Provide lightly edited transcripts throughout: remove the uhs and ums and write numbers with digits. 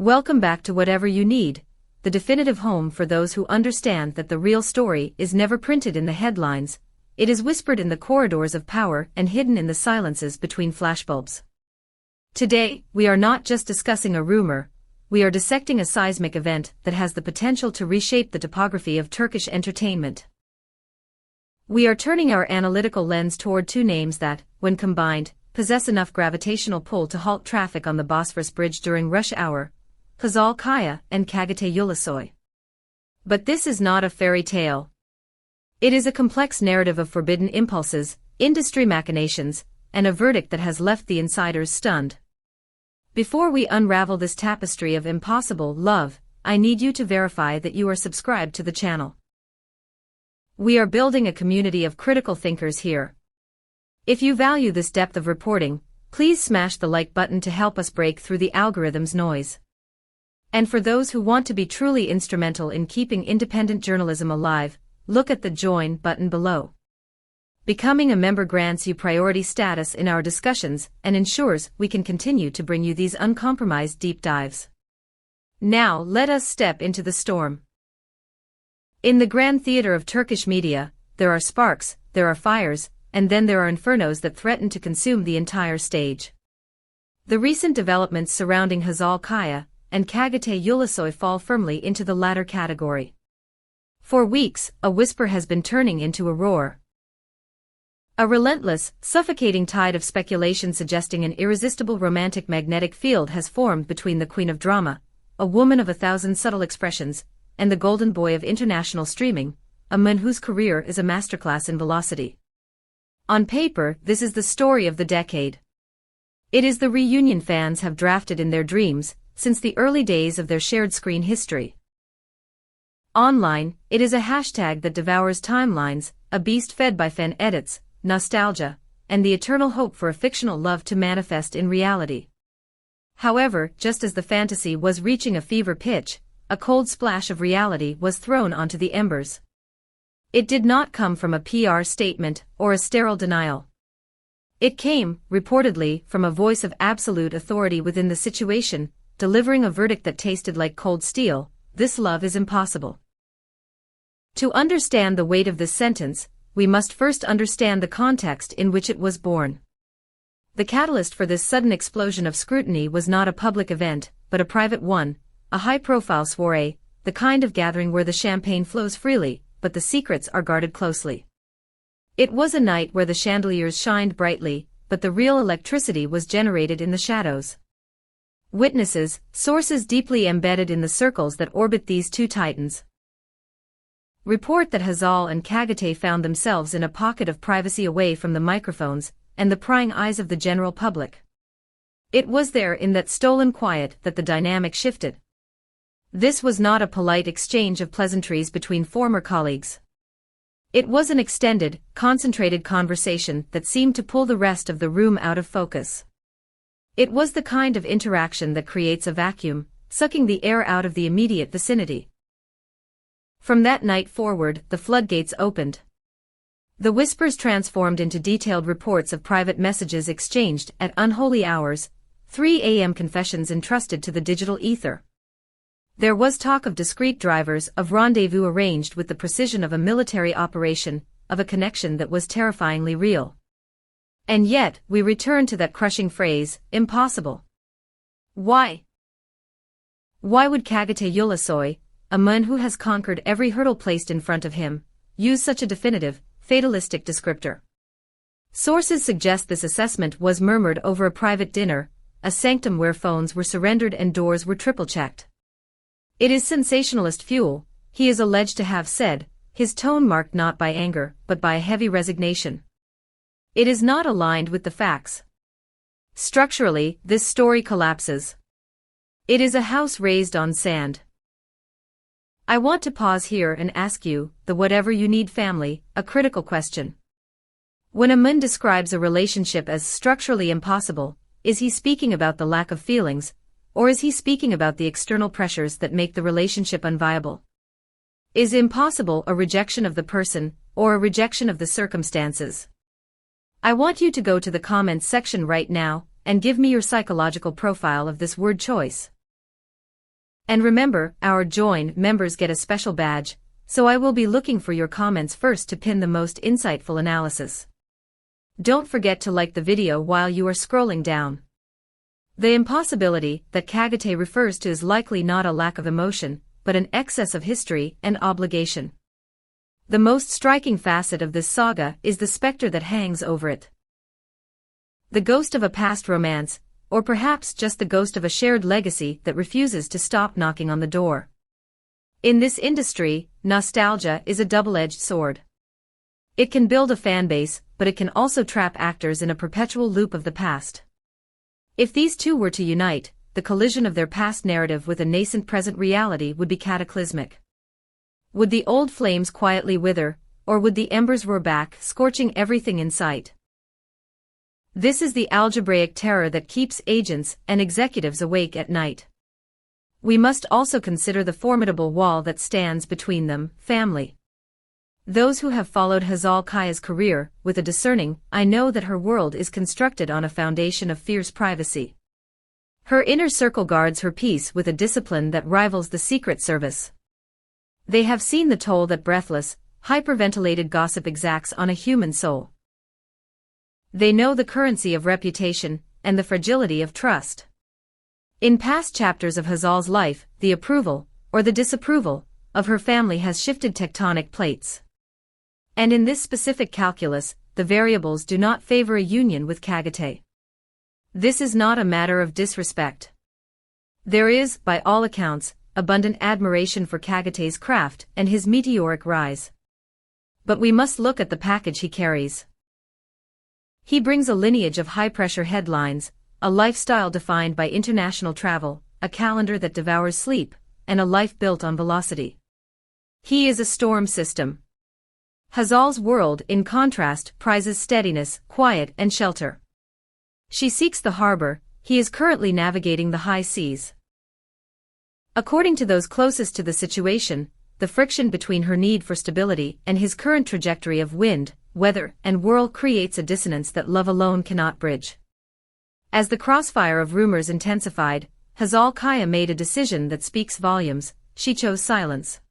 Welcome back to Whatever You Need, the definitive home for those who understand that the real story is never printed in the headlines, it is whispered in the corridors of power and hidden in the silences between flashbulbs. Today, we are not just discussing a rumor, we are dissecting a seismic event that has the potential to reshape the topography of Turkish entertainment. We are turning our analytical lens toward two names that, when combined, possess enough gravitational pull to halt traffic on the Bosphorus Bridge during rush hour: Hazal and Çağatay Ulusoy. But this is not a fairy tale. It is a complex narrative of forbidden impulses, industry machinations, and a verdict that has left the insiders stunned. Before we unravel this tapestry of impossible love, I need you to verify that you are subscribed to the channel. We are building a community of critical thinkers here. If you value this depth of reporting, please smash the like button to help us break through the algorithm's noise. And for those who want to be truly instrumental in keeping independent journalism alive, look at the join button below. Becoming a member grants you priority status in our discussions and ensures we can continue to bring you these uncompromised deep dives. Now let us step into the storm. In the grand theater of Turkish media, there are sparks, there are fires, and then there are infernos that threaten to consume the entire stage. The recent developments surrounding Hazal and Çağatay Ulusoy fall firmly into the latter category. For weeks, a whisper has been turning into a roar. A relentless, suffocating tide of speculation suggesting an irresistible romantic magnetic field has formed between the queen of drama, a woman of 1,000 subtle expressions, and the golden boy of international streaming, a man whose career is a masterclass in velocity. On paper, this is the story of the decade. It is the reunion fans have drafted in their dreams, since the early days of their shared screen history. Online, it is a hashtag that devours timelines, a beast fed by fan edits, nostalgia, and the eternal hope for a fictional love to manifest in reality. However, just as the fantasy was reaching a fever pitch, a cold splash of reality was thrown onto the embers. It did not come from a PR statement or a sterile denial. It came, reportedly, from a voice of absolute authority within the situation, delivering a verdict that tasted like cold steel: this love is impossible. To understand the weight of this sentence, we must first understand the context in which it was born. The catalyst for this sudden explosion of scrutiny was not a public event, but a private one, a high-profile soirée, the kind of gathering where the champagne flows freely, but the secrets are guarded closely. It was a night where the chandeliers shined brightly, but the real electricity was generated in the shadows. Witnesses, sources deeply embedded in the circles that orbit these two titans, report that Hazal and Çağatay found themselves in a pocket of privacy away from the microphones and the prying eyes of the general public. It was there in that stolen quiet that the dynamic shifted. This was not a polite exchange of pleasantries between former colleagues. It was an extended, concentrated conversation that seemed to pull the rest of the room out of focus. It was the kind of interaction that creates a vacuum, sucking the air out of the immediate vicinity. From that night forward, the floodgates opened. The whispers transformed into detailed reports of private messages exchanged at unholy hours, 3 a.m. confessions entrusted to the digital ether. There was talk of discreet drivers, of rendezvous arranged with the precision of a military operation, of a connection that was terrifyingly real. And yet, we return to that crushing phrase: impossible. Why? Why would Çağatay Ulusoy, a man who has conquered every hurdle placed in front of him, use such a definitive, fatalistic descriptor? Sources suggest this assessment was murmured over a private dinner, a sanctum where phones were surrendered and doors were triple-checked. It is sensationalist fuel, he is alleged to have said, his tone marked not by anger, but by a heavy resignation. It is not aligned with the facts. Structurally, this story collapses. It is a house raised on sand. I want to pause here and ask you, the Whatever You Need family, a critical question. When a man describes a relationship as structurally impossible, is he speaking about the lack of feelings, or is he speaking about the external pressures that make the relationship unviable? Is impossible a rejection of the person, or a rejection of the circumstances? I want you to go to the comments section right now and give me your psychological profile of this word choice. And remember, our Join members get a special badge, so I will be looking for your comments first to pin the most insightful analysis. Don't forget to like the video while you are scrolling down. The impossibility that Çağatay refers to is likely not a lack of emotion, but an excess of history and obligation. The most striking facet of this saga is the specter that hangs over it. The ghost of a past romance, or perhaps just the ghost of a shared legacy that refuses to stop knocking on the door. In this industry, nostalgia is a double-edged sword. It can build a fan base, but it can also trap actors in a perpetual loop of the past. If these two were to unite, the collision of their past narrative with a nascent present reality would be cataclysmic. Would the old flames quietly wither, or would the embers roar back, scorching everything in sight? This is the algebraic terror that keeps agents and executives awake at night. We must also consider the formidable wall that stands between them, family. Those who have followed Hazal Kaya's career with a discerning eye know that her world is constructed on a foundation of fierce privacy. Her inner circle guards her peace with a discipline that rivals the Secret Service. They have seen the toll that breathless, hyperventilated gossip exacts on a human soul. They know the currency of reputation and the fragility of trust. In past chapters of Hazal's life, the approval, or the disapproval, of her family has shifted tectonic plates. And in this specific calculus, the variables do not favor a union with Çağatay. This is not a matter of disrespect. There is, by all accounts, abundant admiration for Çağatay's craft and his meteoric rise. But we must look at the package he carries. He brings a lineage of high-pressure headlines, a lifestyle defined by international travel, a calendar that devours sleep, and a life built on velocity. He is a storm system. Hazal's world, in contrast, prizes steadiness, quiet, and shelter. She seeks the harbor, he is currently navigating the high seas. According to those closest to the situation, the friction between her need for stability and his current trajectory of wind, weather, and whirl creates a dissonance that love alone cannot bridge. As the crossfire of rumors intensified, Hazal Kaya made a decision that speaks volumes. She chose silence.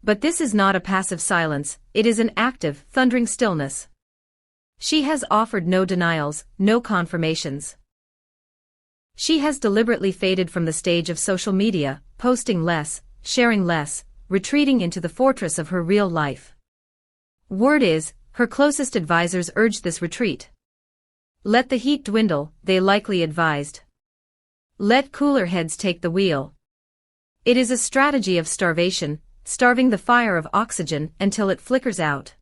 But this is not a passive silence, it is an active, thundering stillness. She has offered no denials, no confirmations. She has deliberately faded from the stage of social media, posting less, sharing less, retreating into the fortress of her real life. Word is, her closest advisors urged this retreat. Let the heat dwindle, they likely advised. Let cooler heads take the wheel. It is a strategy of starvation, starving the fire of oxygen until it flickers out.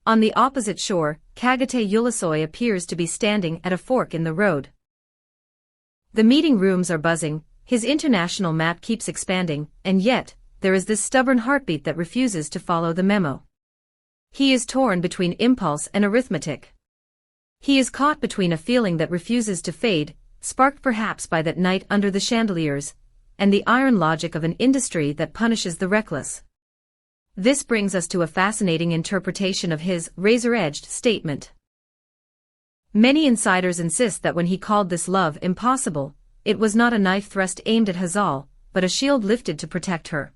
On the opposite shore, Çağatay Ulusoy appears to be standing at a fork in the road. The meeting rooms are buzzing, his international map keeps expanding, and yet, there is this stubborn heartbeat that refuses to follow the memo. He is torn between impulse and arithmetic. He is caught between a feeling that refuses to fade, sparked perhaps by that night under the chandeliers, and the iron logic of an industry that punishes the reckless. This brings us to a fascinating interpretation of his razor-edged statement. Many insiders insist that when he called this love impossible, it was not a knife thrust aimed at Hazal, but a shield lifted to protect her.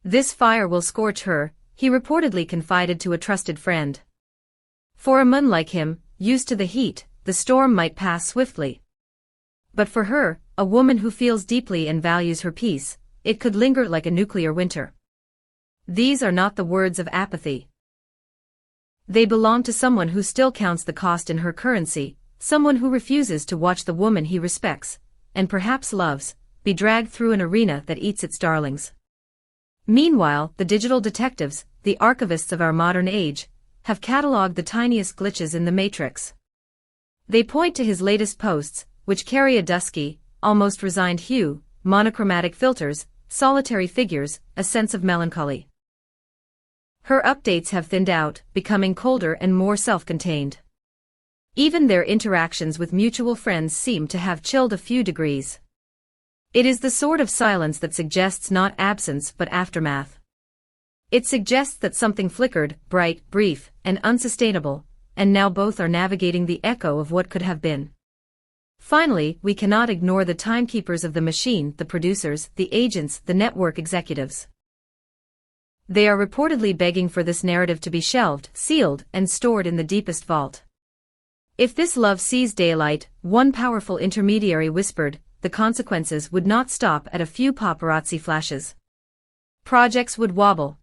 This fire will scorch her, he reportedly confided to a trusted friend. For a man like him, used to the heat, the storm might pass swiftly. But for her, a woman who feels deeply and values her peace, it could linger like a nuclear winter. These are not the words of apathy. They belong to someone who still counts the cost in her currency, someone who refuses to watch the woman he respects, and perhaps loves, be dragged through an arena that eats its darlings. Meanwhile, the digital detectives, the archivists of our modern age, have catalogued the tiniest glitches in the matrix. They point to his latest posts, which carry a dusky, almost resigned hue, monochromatic filters, solitary figures, a sense of melancholy. Her updates have thinned out, becoming colder and more self-contained. Even their interactions with mutual friends seem to have chilled a few degrees. It is the sort of silence that suggests not absence but aftermath. It suggests that something flickered, bright, brief, and unsustainable, and now both are navigating the echo of what could have been. Finally, we cannot ignore the timekeepers of the machine, the producers, the agents, the network executives. They are reportedly begging for this narrative to be shelved, sealed, and stored in the deepest vault. If this love sees daylight, one powerful intermediary whispered, the consequences would not stop at a few paparazzi flashes. Projects would wobble.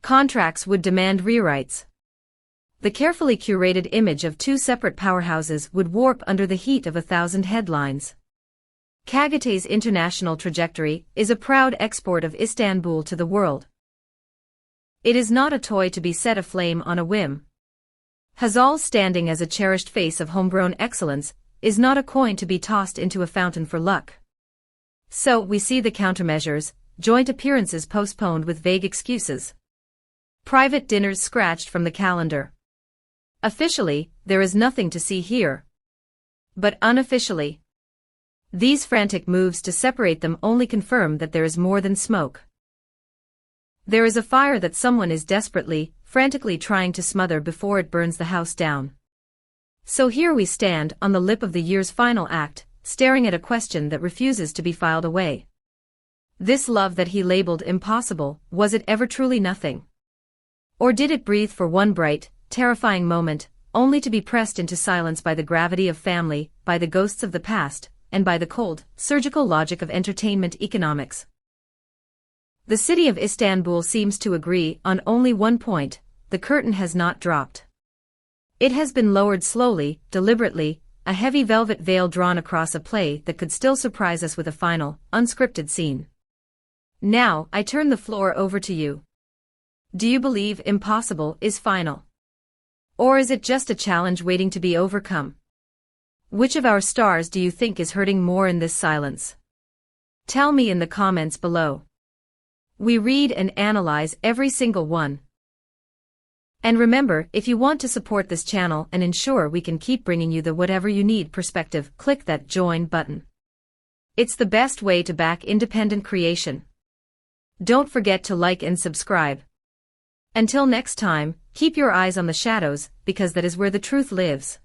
Contracts would demand rewrites. The carefully curated image of two separate powerhouses would warp under the heat of 1,000 headlines. Çağatay's international trajectory is a proud export of Istanbul to the world. It is not a toy to be set aflame on a whim. Hazal, standing as a cherished face of homegrown excellence, is not a coin to be tossed into a fountain for luck. So we see the countermeasures, joint appearances postponed with vague excuses. Private dinners scratched from the calendar. Officially, there is nothing to see here. But unofficially, these frantic moves to separate them only confirm that there is more than smoke. There is a fire that someone is desperately, frantically trying to smother before it burns the house down. So here we stand on the lip of the year's final act, staring at a question that refuses to be filed away. This love that he labeled impossible, was it ever truly nothing? Or did it breathe for one bright, terrifying moment, only to be pressed into silence by the gravity of family, by the ghosts of the past, and by the cold, surgical logic of entertainment economics? The city of Istanbul seems to agree on only one point: the curtain has not dropped. It has been lowered slowly, deliberately, a heavy velvet veil drawn across a play that could still surprise us with a final, unscripted scene. Now, I turn the floor over to you. Do you believe impossible is final? Or is it just a challenge waiting to be overcome? Which of our stars do you think is hurting more in this silence? Tell me in the comments below. We read and analyze every single one. And remember, if you want to support this channel and ensure we can keep bringing you the whatever you need perspective, click that join button. It's the best way to back independent creation. Don't forget to like and subscribe. Until next time, keep your eyes on the shadows, because that is where the truth lives.